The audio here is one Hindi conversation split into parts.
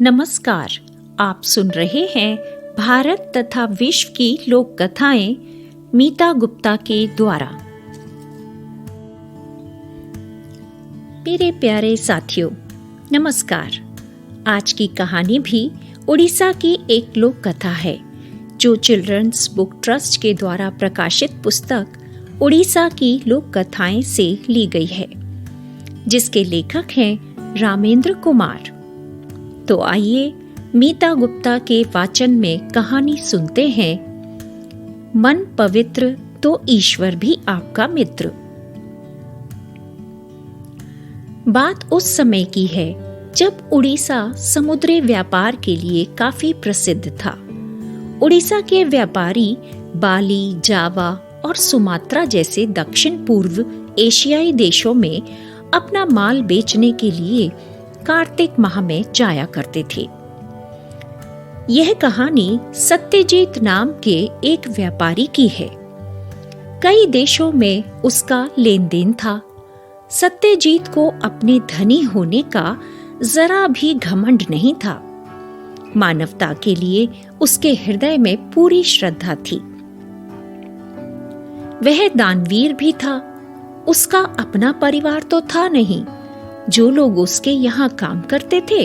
नमस्कार, आप सुन रहे हैं भारत तथा विश्व की लोक कथाएं मीता गुप्ता के द्वारा। मेरे प्यारे साथियों, नमस्कार। आज की कहानी भी उड़ीसा की एक लोक कथा है जो चिल्ड्रंस बुक ट्रस्ट के द्वारा प्रकाशित पुस्तक उड़ीसा की लोक कथाएं से ली गई है, जिसके लेखक हैं रामेंद्र कुमार। तो आइए मीता गुप्ता के वाचन में कहानी सुनते हैं। मन पवित्र तो ईश्वर भी आपका मित्र। बात उस समय की है जब उड़ीसा समुद्री व्यापार के लिए काफी प्रसिद्ध था। उड़ीसा के व्यापारी बाली, जावा और सुमात्रा जैसे दक्षिण पूर्व एशियाई देशों में अपना माल बेचने के लिए कार्तिक माह में जाया करते थे। यह कहानी सत्यजीत नाम के एक व्यापारी की है। कई देशों में उसका लेन देन था। सत्यजीत को अपने धनी होने का जरा भी घमंड नहीं था। मानवता के लिए उसके हृदय में पूरी श्रद्धा थी। वह दानवीर भी था। उसका अपना परिवार तो था नहीं। जो लोग उसके यहाँ काम करते थे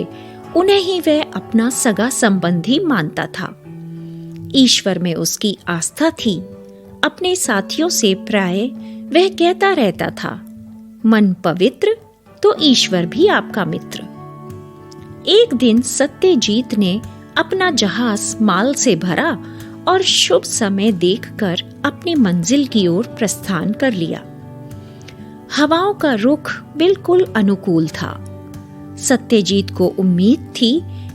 उन्हें ही वह अपना सगा संबंधी मानता था। ईश्वर में उसकी आस्था थी। अपने साथियों से प्राय वह कहता रहता था, मन पवित्र तो ईश्वर भी आपका मित्र। एक दिन सत्यजीत ने अपना जहाज माल से भरा और शुभ समय देखकर अपनी मंजिल की ओर प्रस्थान कर लिया। हवाओं का रुख बिल्कुल अनुकूल था। सत्यजीत को उम्मीद थी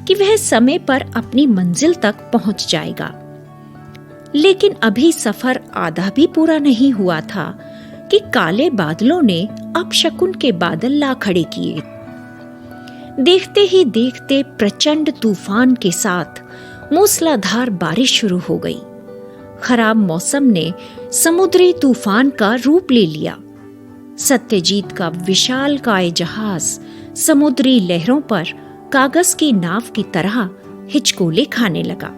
कि वह समय पर अपनी मंजिल तक पहुंच जाएगा। लेकिन अभी सफर आधा भी पूरा नहीं हुआ था कि काले बादलों ने अपशकुन के बादल ला खड़े किए। देखते ही देखते प्रचंड तूफान के साथ मूसलाधार बारिश शुरू हो गई। खराब मौसम ने समुद्री तूफान का रूप ले लिया। सत्यजीत का विशालकाय जहाज समुद्री लहरों पर कागज की नाव की तरह हिचकोले खाने लगा।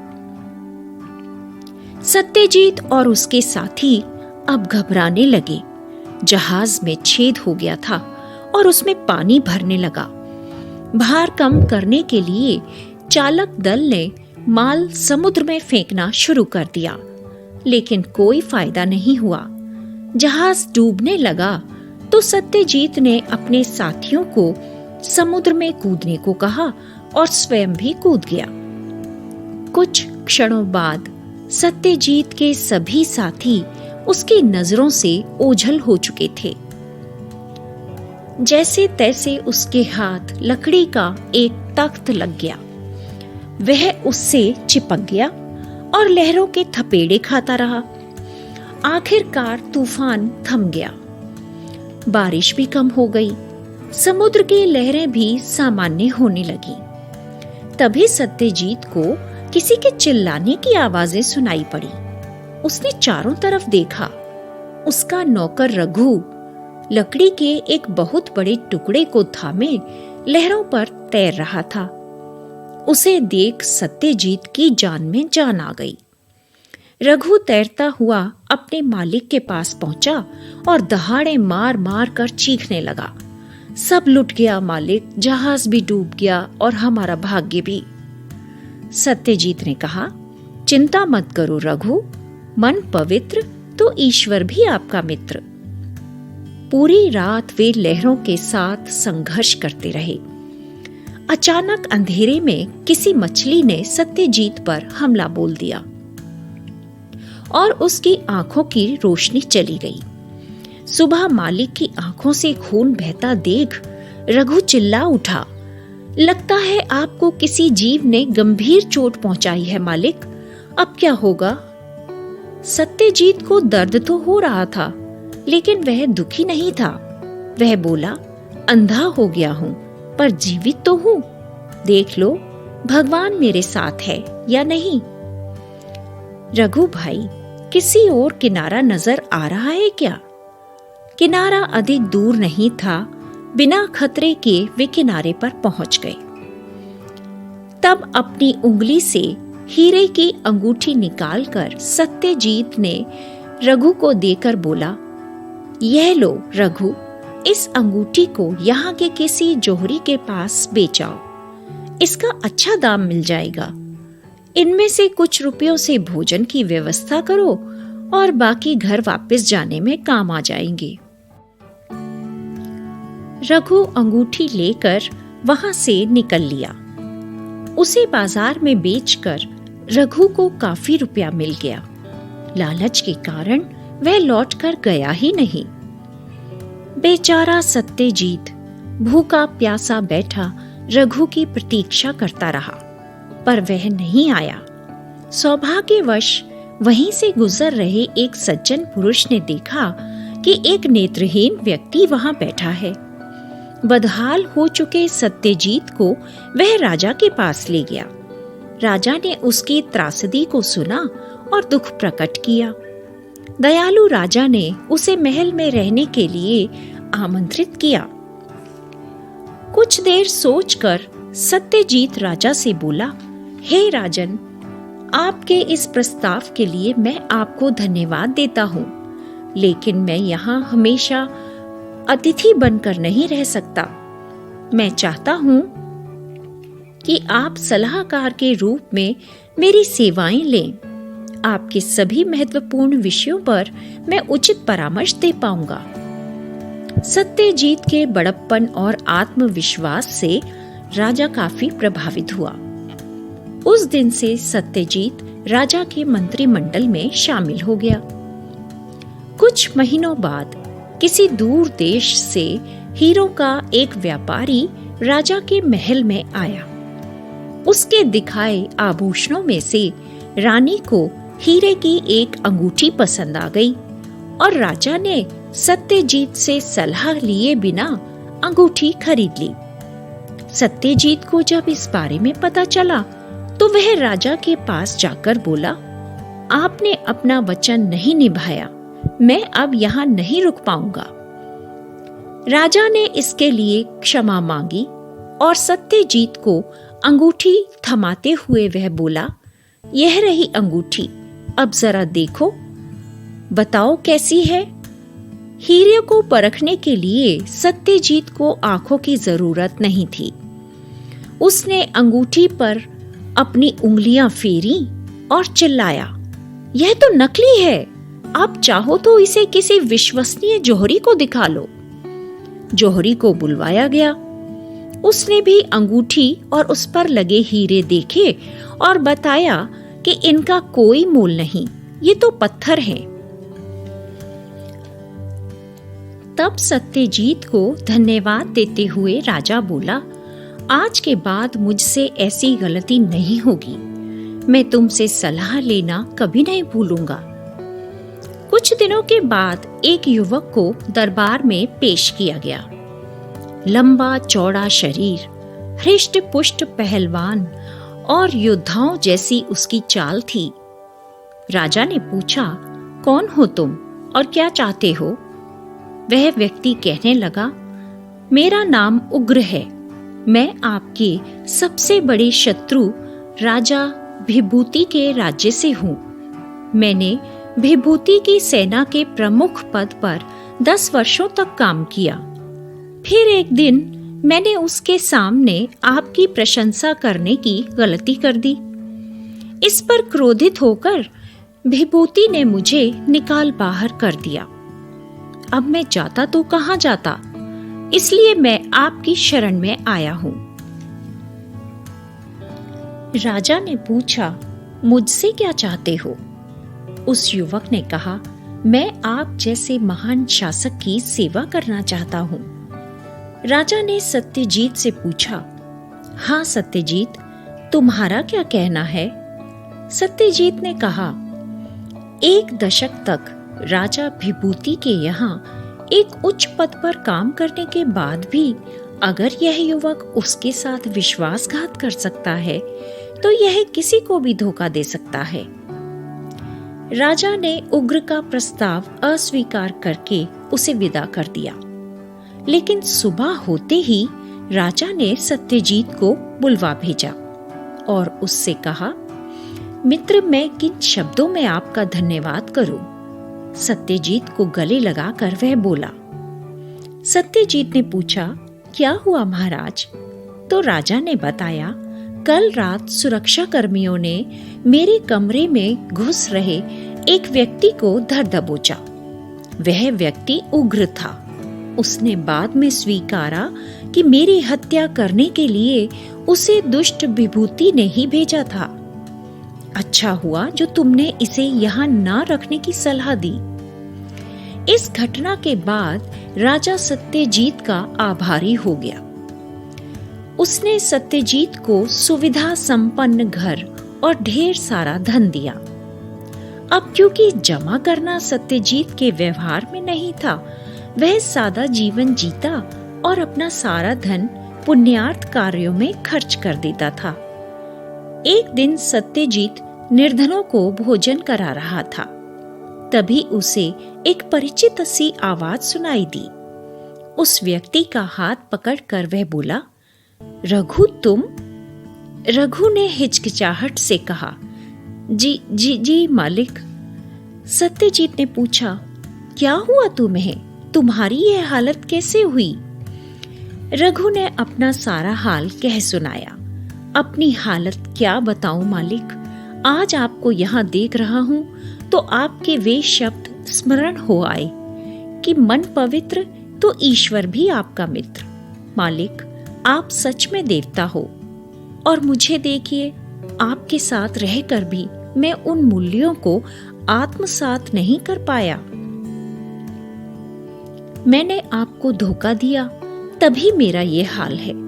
सत्यजीत और उसके साथी अब घबराने लगे। जहाज में छेद हो गया था और उसमें पानी भरने लगा। भार कम करने के लिए चालक दल ने माल समुद्र में फेंकना शुरू कर दिया, लेकिन कोई फायदा नहीं हुआ। जहाज डूबने लगा तो सत्यजीत ने अपने साथियों को समुद्र में कूदने को कहा और स्वयं भी कूद गया। कुछ क्षणों बाद सत्यजीत के सभी साथी उसकी नजरों से ओझल हो चुके थे। जैसे तैसे उसके हाथ लकड़ी का एक तख्त लग गया। वह उससे चिपक गया और लहरों के थपेड़े खाता रहा। आखिरकार तूफान थम गया। बारिश भी कम हो गई। समुद्र की लहरें भी सामान्य होने लगी। तभी सत्यजीत को किसी के चिल्लाने की आवाजें सुनाई पड़ी। उसने चारों तरफ देखा। उसका नौकर रघु लकड़ी के एक बहुत बड़े टुकड़े को थामे लहरों पर तैर रहा था। उसे देख सत्यजीत की जान में जान आ गई। रघु तैरता हुआ अपने मालिक के पास पहुंचा और दहाड़े मार मार कर चीखने लगा, सब लुट गया मालिक, जहाज भी डूब गया और हमारा भाग्य भी। सत्यजीत ने कहा, चिंता मत करो रघु, मन पवित्र तो ईश्वर भी आपका मित्र। पूरी रात वे लहरों के साथ संघर्ष करते रहे। अचानक अंधेरे में किसी मछली ने सत्यजीत पर हमला बोल दिया और उसकी आंखों की रोशनी चली गई। सुबह मालिक की आंखों से खून बहता देख रघु चिल्ला उठा, लगता है आपको किसी जीव ने गंभीर चोट पहुंचाई है मालिक, अब क्या होगा? सत्यजीत को दर्द तो हो रहा था, लेकिन वह दुखी नहीं था। वह बोला, अंधा हो गया हूं पर जीवित तो हूं। देख लो भगवान मेरे साथ है या नहीं। रघु भाई, किसी और किनारा नजर आ रहा है क्या? किनारा अधिक दूर नहीं था। बिना खतरे के वे किनारे पर पहुंच गए। तब अपनी उंगली से हीरे की अंगूठी निकालकर सत्यजीत ने रघु को देकर बोला, यह लो रघु, इस अंगूठी को यहाँ के किसी जोहरी के पास बेचाओ, इसका अच्छा दाम मिल जाएगा। इनमें से कुछ रुपयों से भोजन की व्यवस्था करो और बाकी घर वापस जाने में काम आ जाएंगे। रघु अंगूठी लेकर वहां से निकल लिया। उसे बाजार में बेचकर रघु को काफी रुपया मिल गया। लालच के कारण वह लौटकर गया ही नहीं। बेचारा सत्यजीत भूखा प्यासा बैठा रघु की प्रतीक्षा करता रहा, पर वह नहीं आया। सौभाग्यवश वहीं से गुजर रहे एक सज्जन पुरुष ने देखा कि एक नेत्रहीन व्यक्ति वहां बैठा है। बदहाल हो चुके सत्यजीत को वह राजा के पास ले गया। राजा ने उसकी त्रासदी को सुना और दुख प्रकट किया। दयालु राजा ने उसे महल में रहने के लिए आमंत्रित किया। कुछ देर सोचकर सत्यजीत राजा से बोला, हे राजन, आपके इस प्रस्ताव के लिए मैं आपको धन्यवाद देता हूँ, लेकिन मैं यहाँ हमेशा अतिथि बनकर नहीं रह सकता। मैं चाहता हूँ कि आप सलाहकार के रूप में मेरी सेवाएं लें। आपके सभी महत्वपूर्ण विषयों पर मैं उचित परामर्श दे पाऊंगा। सत्यजीत के बड़प्पन और आत्मविश्वास से राजा काफी प्रभावित हुआ। उस दिन से सत्यजीत राजा के मंत्रिमंडल में शामिल हो गया। कुछ महीनों बाद किसी दूर देश से हीरों का एक व्यापारी राजा के महल में आया। उसके दिखाए आभूषणों में से रानी को हीरे की एक अंगूठी पसंद आ गई और राजा ने सत्यजीत से सलाह लिए बिना अंगूठी खरीद ली। सत्यजीत को जब इस बारे में पता चला तो वह राजा के पास जाकर बोला, आपने अपना वचन नहीं निभाया, मैं अब यहाँ नहीं रुक पाऊंगा। राजा ने इसके लिए क्षमा मांगी और सत्यजीत को अंगूठी थमाते हुए वह बोला, यह रही अंगूठी, अब जरा देखो, बताओ कैसी है। हीरे को परखने के लिए सत्यजीत को आंखों की जरूरत नहीं थी। उसने अंगूठी पर अपनी उंगलियां फेरी और चिल्लाया, यह तो नकली है, आप चाहो तो इसे किसी विश्वसनीय जोहरी को दिखा लो। जोहरी को बुलवाया गया। उसने भी अंगूठी और उस पर लगे हीरे देखे और बताया कि इनका कोई मोल नहीं, ये तो पत्थर हैं। तब सत्यजीत को धन्यवाद देते हुए राजा बोला, आज के बाद मुझसे ऐसी गलती नहीं होगी, मैं तुमसे सलाह लेना कभी नहीं भूलूंगा। कुछ दिनों के बाद एक युवक को दरबार में पेश किया गया। लंबा चौड़ा शरीर, हृष्ट पुष्ट पहलवान और योद्धाओं जैसी उसकी चाल थी। राजा ने पूछा, कौन हो तुम और क्या चाहते हो? वह व्यक्ति कहने लगा, मेरा नाम उग्र है, मैं आपके सबसे बड़े शत्रु राजा विभूति के राज्य से हूँ। मैंने विभूति की सेना के प्रमुख पद पर 10 वर्षों तक काम किया। फिर एक दिन मैंने उसके सामने आपकी प्रशंसा करने की गलती कर दी। इस पर क्रोधित होकर विभूति ने मुझे निकाल बाहर कर दिया। अब मैं जाता तो कहाँ जाता, इसलिए मैं आपकी शरण में आया हूँ। राजा ने पूछा, मुझसे क्या चाहते हो? उस युवक ने कहा, मैं आप जैसे महान शासक की सेवा करना चाहता हूँ। राजा ने सत्यजीत से पूछा, हाँ सत्यजीत, तुम्हारा क्या कहना है? सत्यजीत ने कहा, 1 दशक तक राजा विभूति के यहाँ एक उच्च पद पर काम करने के बाद भी अगर यह युवक उसके साथ विश्वासघात कर सकता है तो यह किसी को भी धोखा दे सकता है। राजा ने उग्र का प्रस्ताव अस्वीकार करके उसे विदा कर दिया। लेकिन सुबह होते ही राजा ने सत्यजीत को बुलवा भेजा और उससे कहा, मित्र, मैं किन शब्दों में आपका धन्यवाद करूं? सत्यजीत को गले लगाकर वह बोला। सत्यजीत ने पूछा, क्या हुआ महाराज? तो राजा ने बताया, कल रात सुरक्षा कर्मियों ने मेरे कमरे में घुस रहे एक व्यक्ति को धर दबोचा। वह व्यक्ति उग्र था। उसने बाद में स्वीकारा कि मेरी हत्या करने के लिए उसे दुष्ट विभूति ने ही भेजा था। अच्छा हुआ जो तुमने इसे यहाँ ना रखने की सलाह दी। इस घटना के बाद राजा सत्यजीत का आभारी हो गया। उसने सत्यजीत को सुविधा संपन्न घर और ढेर सारा धन दिया। अब क्योंकि जमा करना सत्यजीत के व्यवहार में नहीं था, वह सादा जीवन जीता और अपना सारा धन पुण्यार्थ कार्यों में खर्च कर देता था। एक दिन सत्यजीत निर्धनों को भोजन करा रहा था। तभी उसे एक परिचित सी आवाज सुनाई दी। उस व्यक्ति का हाथ पकड़कर वह बोला, रघु तुम? रघु ने हिचकिचाहट से कहा, जी मालिक। सत्यजीत ने पूछा, क्या हुआ तुम्हें? तुम्हारी यह हालत कैसे हुई? रघु ने अपना सारा हाल कह सुनाया। अपनी हालत क्या बताऊं मालिक? आज आपको यहाँ देख रहा हूं तो आपके वे शब्द स्मरण हो आए कि मन पवित्र तो ईश्वर भी आपका मित्र। मालिक, आप सच में देवता हो और मुझे देखिए, आपके साथ रहकर भी मैं उन मूल्यों को आत्मसात नहीं कर पाया। मैंने आपको धोखा दिया, तभी मेरा ये हाल है।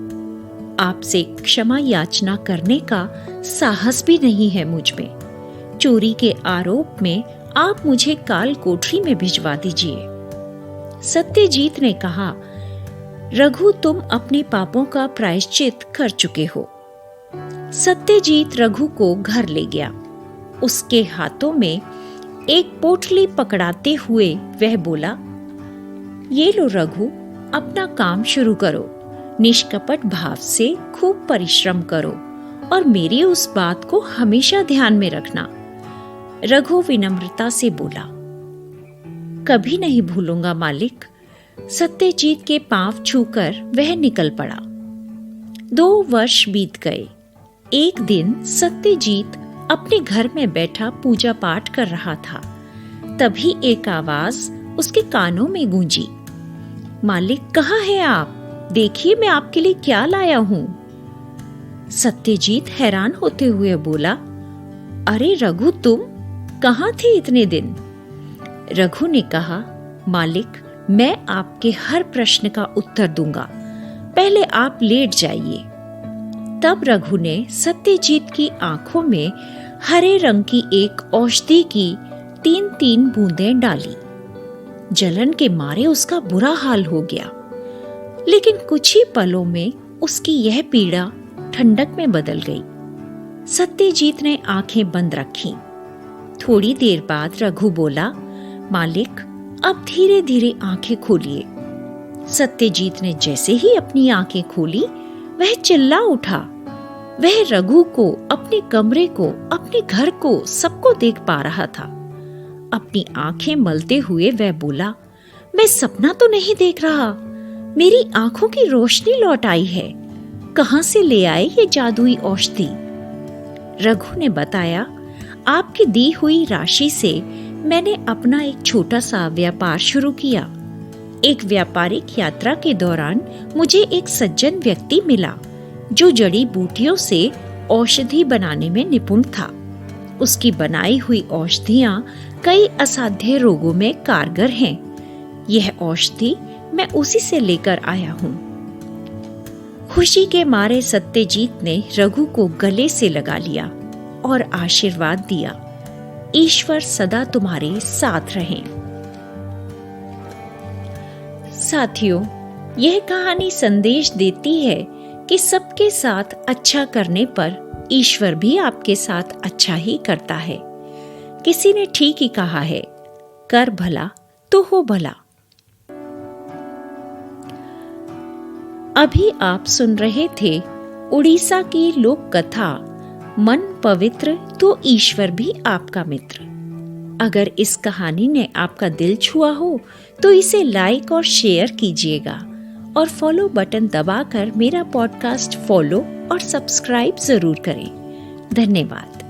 आपसे क्षमा याचना करने का साहस भी नहीं है मुझ में। चोरी के आरोप में आप मुझे काल कोठरी में भिजवा दीजिए। सत्यजीत ने कहा, रघु तुम अपने पापों का प्रायश्चित कर चुके हो। सत्यजीत रघु को घर ले गया। उसके हाथों में एक पोटली पकड़ाते हुए वह बोला, ये लो रघु, अपना काम शुरू करो। निष्कपट भाव से खूब परिश्रम करो और मेरी उस बात को हमेशा ध्यान में रखना। रघु विनम्रता से बोला, कभी नहीं भूलूंगा मालिक। सत्यजीत के पांव छूकर वह निकल पड़ा। 2 वर्ष बीत गए। एक दिन सत्यजीत अपने घर में बैठा पूजा पाठ कर रहा था। तभी एक आवाज उसके कानों में गूंजी, मालिक कहाँ हैं आप? देखिए मैं आपके लिए क्या लाया हूं। सत्यजीत हैरान होते हुए बोला, अरे रघु, तुम कहाँ थे इतने दिन? रघु ने कहा, मालिक मैं आपके हर प्रश्न का उत्तर दूंगा, पहले आप लेट जाइए। तब रघु ने सत्यजीत की आंखों में हरे रंग की एक औषधि की 3-3 बूंदें डाली। जलन के मारे उसका बुरा हाल हो गया, लेकिन कुछ ही पलों में उसकी यह पीड़ा ठंडक में बदल गई। सत्यजीत ने आंखें बंद रखीं। थोड़ी देर बाद रघु बोला, मालिक अब धीरे धीरे आंखें खोलिए। सत्यजीत ने जैसे ही अपनी आंखें खोली, वह चिल्ला उठा। वह रघु को, अपने कमरे को, अपने घर को, सबको देख पा रहा था। अपनी आंखें मलते हुए वह बोला, मैं सपना तो नहीं देख रहा। मेरी आंखों की रोशनी लौट आई है। कहां से ले आए ये जादुई औषधि? रघु ने बताया, आपकी दी हुई राशि से मैंने अपना एक छोटा सा व्यापार शुरू किया। एक व्यापारिक यात्रा के दौरान मुझे एक सज्जन व्यक्ति मिला जो जड़ी बूटियों से औषधि बनाने में निपुण था। उसकी बनाई हुई औषधियां कई असाध्य रोगों में कारगर हैं। यह औषधि मैं उसी से लेकर आया हूँ। खुशी के मारे सत्यजीत ने रघु को गले से लगा लिया और आशीर्वाद दिया, ईश्वर सदा तुम्हारे साथ रहें। साथियों, यह कहानी संदेश देती है कि सबके साथ अच्छा करने पर ईश्वर भी आपके साथ अच्छा ही करता है। किसी ने ठीक ही कहा है, कर भला तो हो भला। अभी आप सुन रहे थे उड़ीसा की लोक कथा मन पवित्र तो ईश्वर भी आपका मित्र। अगर इस कहानी ने आपका दिल छुआ हो तो इसे लाइक और शेयर कीजिएगा और फॉलो बटन दबाकर मेरा पॉडकास्ट फॉलो और सब्सक्राइब जरूर करें। धन्यवाद।